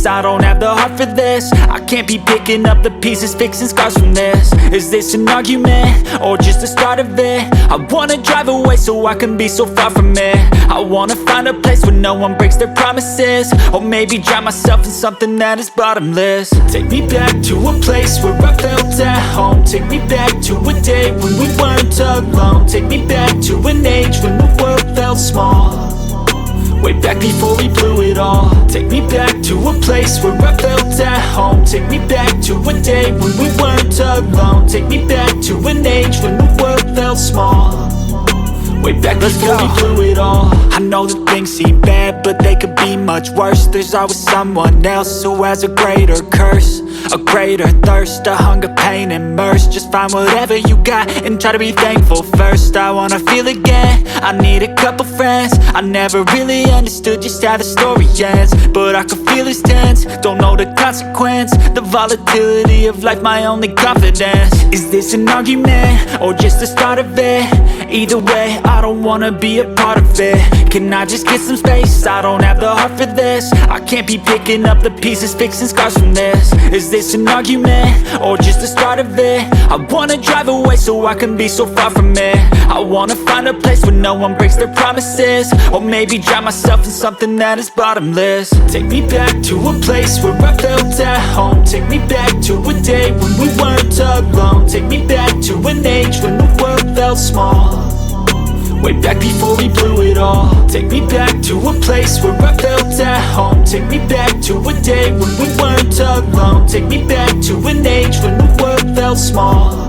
I don't have the heart for this. I can't be picking up the pieces, fixing scars from this. Is this an argument, or just the start of it? I wanna drive away so I can be so far from it. I wanna find a place where no one breaks their promises, or maybe drown myself in something that is bottomless. Take me back to a place where I felt at home. Take me back to a day when we weren't alone. Take me back to an age when the world felt small, way back before we blew it all. Take me back to a place where I felt at home. Take me back to a day when we weren't alone. Take me back to an age when the world felt small, way back before we blew it all. I know that things seem bad, but they could be much worse. There's always someone else who has a greater curse, a greater thirst, a hunger, pain, and mercy. Just find whatever you got and try to be thankful first. I wanna feel again, I need a couple friends. I never really understood just how the story ends, but I can feel it's tense, don't know the consequence. The volatility of life, my only confidence. Is this an argument, or just the start of it? Either way, I don't wanna be a part of it. Can I just get some space? I don't have the heart for this. I can't be picking up the pieces, fixing scars from this. Is this an argument, or just the start of it? I wanna drive away so I can be so far from it. I wanna find a place where no one breaks their promises, or maybe drown myself in something that is bottomless. Take me back to a place where I felt at home. Take me back to a day when we weren't alone. Take me back to an age when the world felt small, way back before we blew it all. Take me back to a place where I felt at home. Take me back to a day when we weren't alone. Take me back to an age when the world felt small,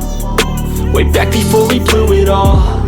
way back before we blew it all.